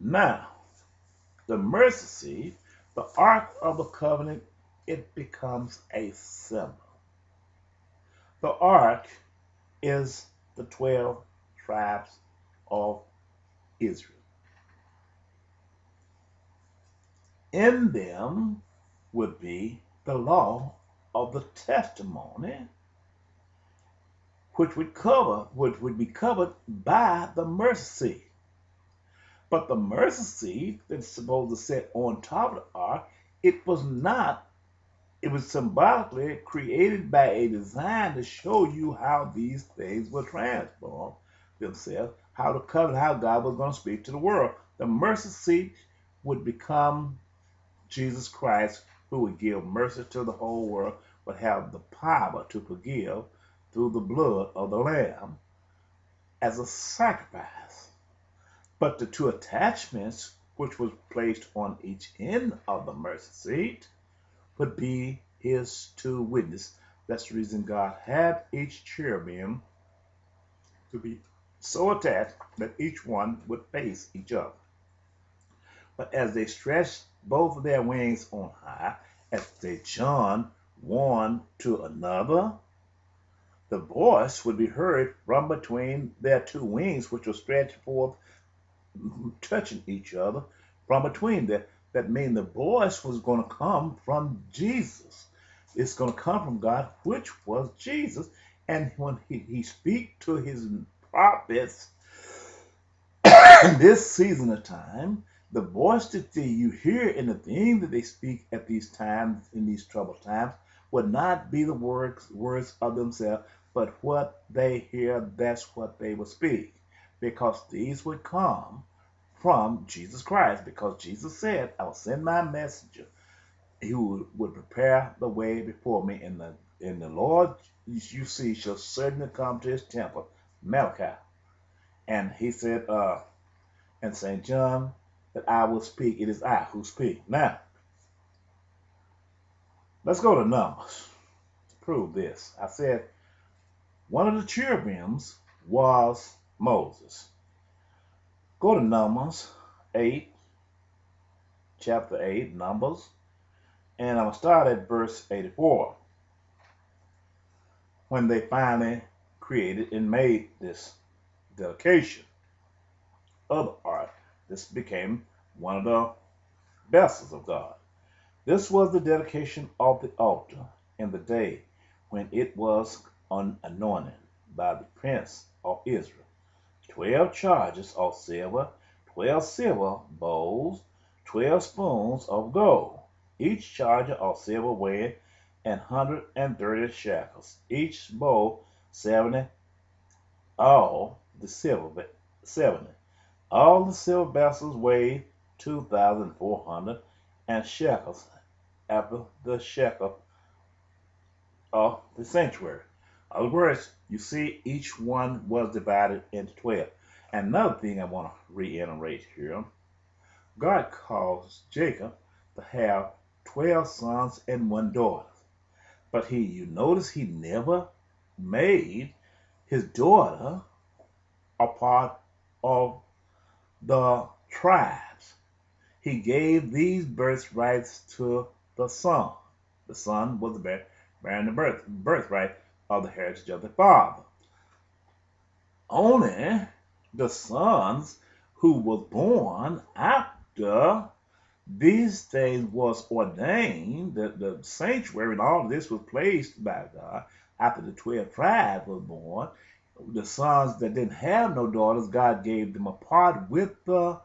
Now, the mercy seat, the Ark of the Covenant, it becomes a symbol. The Ark is the 12 tribes of Israel. In them would be the law of the testimony, which would be covered by the mercy seat. But the mercy seat that's supposed to sit on top of the ark, it was not. It was symbolically created by a design to show you how these things were transformed themselves, how the covenant, how God was going to speak to the world. The mercy seat would become Jesus Christ, who would give mercy to the whole world, would have the power to forgive through the blood of the Lamb as a sacrifice. But the two attachments which was placed on each end of the mercy seat would be his two witnesses. That's the reason God had each cherubim to be so attached that each one would face each other. But as they stretched both of their wings on high, as they joined one to another, the voice would be heard from between their two wings, which were stretched forth, touching each other from between them. That means the voice was going to come from Jesus. It's going to come from God, which was Jesus. And when he speak to his prophets in this season of time, the voice that you hear and the thing that they speak at these times, in these troubled times, would not be the words of themselves, but what they hear, that's what they will speak. Because these would come from Jesus Christ, because Jesus said, I will send my messenger who would prepare the way before me, and the Lord you see shall certainly come to his temple, Malachi. And he said in St. John that I will speak, it is I who speak. Now, let's go to Numbers to prove this. I said one of the cherubims was Moses. Go to Numbers 8, chapter 8, Numbers, and I'm going to start at verse 84. When they finally created and made this dedication of the ark, this became one of the vessels of God. This was the dedication of the altar in the day when it was anointed by the prince of Israel. 12 charges of silver, 12 silver bowls, 12 spoons of gold, each charger of silver weighing 130 shekels, each bowl 70, all the silver 70. All the silver vessels weighed 2,400 and shekels after the shekel of the sanctuary. In other words, you see each one was divided into 12. Another thing I want to reiterate here, God caused Jacob to have 12 sons and 1 daughter. But you notice he never made his daughter a part of the tribes. He gave these birthrights to the son. The son was bearing the birthright of the heritage of the father. Only the sons who was born after these things was ordained, the sanctuary and all of this was placed by God after the 12 tribes were born. The sons that didn't have no daughters, God gave them a part with their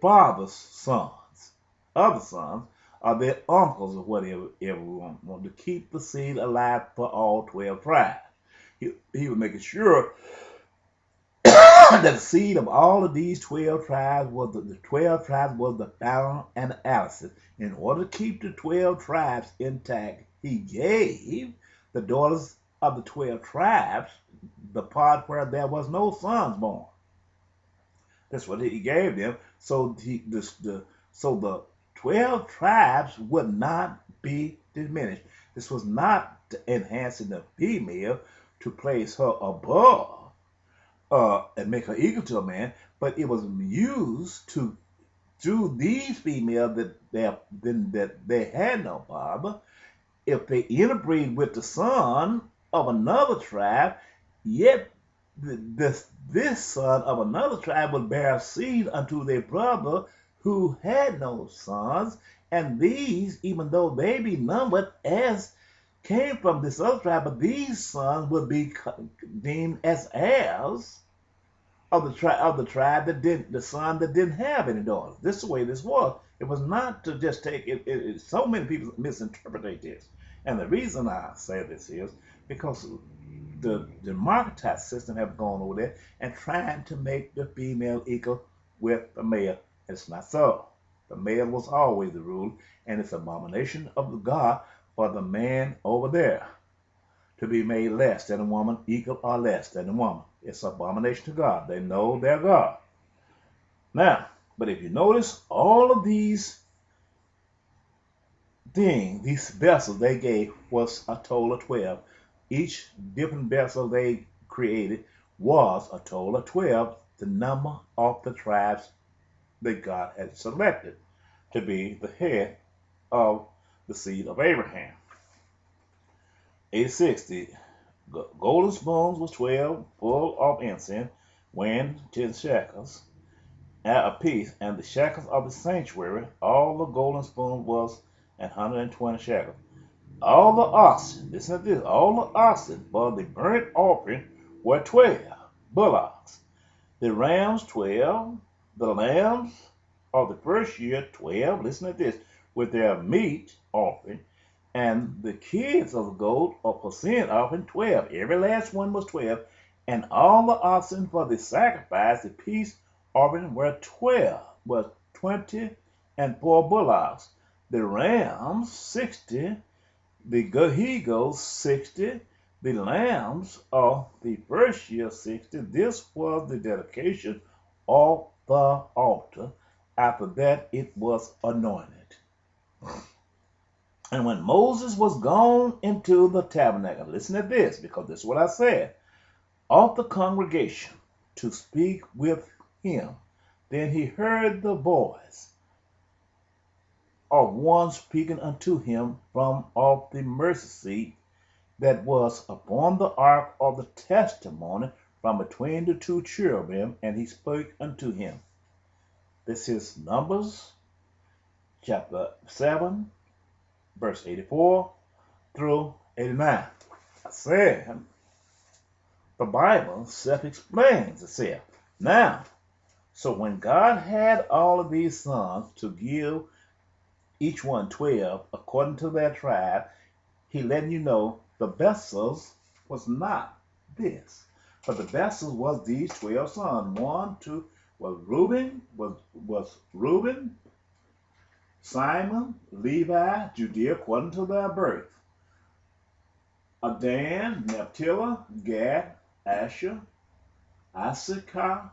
father's sons, other sons, or their uncles or whatever, everyone wanted to keep the seed alive for all 12 tribes. He was making sure that the seed of all of these 12 tribes was the 12 tribes was the Pharaoh and the Alexis. In order to keep the 12 tribes intact, he gave the daughters of the 12 tribes the part where there was no sons born. That's what he gave them. So the 12 tribes would not be diminished. This was not enhancing the female to place her above, and make her equal to a man, but it was used to through these females that they had no father. If they interbreed with the son of another tribe, yet this son of another tribe would bear seed unto their brother who had no sons, and these, even though they be numbered as came from this other tribe, but these sons would be deemed as heirs of the tribe that didn't, the son that didn't have any daughters. This is the way this was. It was not to just take it. So many people misinterpret this, and the reason I say this is because the democratized system have gone over there and trying to make the female equal with the male. It's not so. The male was always the rule, and it's an abomination of the God for the man over there to be made less than a woman, equal or less than a woman. It's an abomination to God. They know their God. Now, but if you notice, all of these things, these vessels they gave was a total of 12. Each different vessel they created was a total of 12, the number of the tribes that God had selected to be the head of the seed of Abraham. 86. The golden spoons was 12, full of incense, weighing 10 shekels a piece, and the shekels of the sanctuary, all the golden spoons was 120 shekels. All the oxen, listen to this, all the oxen for the burnt offering were 12 bullocks, the rams 12, the lambs of the first year 12, listen to this, with their meat offering, and the kids of the goat or for sin offering 12. Every last one was 12. And all the oxen for the sacrifice, the peace offering were 12, was 20 and 4 bullocks. The rams 60, the he-goats 60, the lambs of the first year 60. This was the dedication of the altar. After that it was anointed. And when Moses was gone into the tabernacle, listen to this, because this is what I said, of the congregation to speak with him, then he heard the voice of one speaking unto him from off the mercy seat that was upon the ark of the testimony from between the two cherubim, and he spoke unto him. This is Numbers chapter 7, verse 84 through 89. I said, the Bible self-explains itself. Now, so when God had all of these sons to give each one 12 according to their tribe, he letting you know the vessels was not this, but the vessels was these 12 sons. 1, 2 was Reuben, Simon, Levi, Judea, according to their birth. Dan, Naphtali, Gad, Asher, Issachar,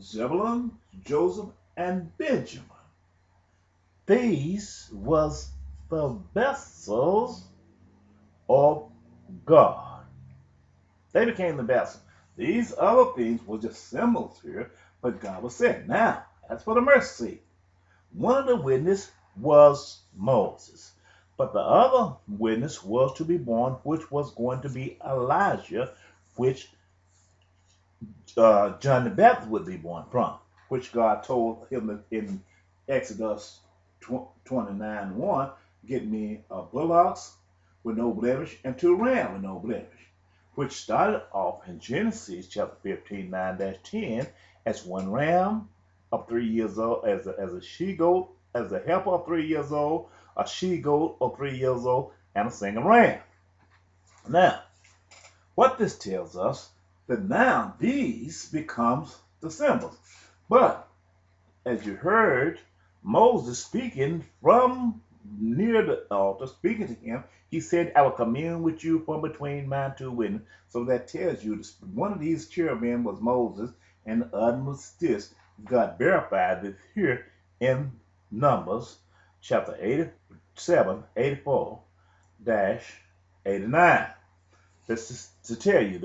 Zebulun, Joseph, and Benjamin. These was the vessels of God. They became the vessels. These other things were just symbols here, but God was saying, now, as for the mercy seat, one of the witnesses was Moses, but the other witness was to be born, which was going to be Elijah, which John the Baptist would be born from, which God told him in Exodus 29:1, get me bullocks with no blemish and 2 rams with no blemish, which started off in Genesis chapter 15:9-10 as 1 ram of 3 years old, as a she-goat, as a heifer of 3 years old, a she-goat of 3 years old, and a single ram. Now, what this tells us, that now these becomes the symbols. But, as you heard, Moses speaking from near the altar, speaking to him, he said, I will commune with you from between my 2 witnesses. So that tells you one of these cherubim was Moses, and the other was this. God verified this here in Numbers chapter 87, 84-89. This is to tell you that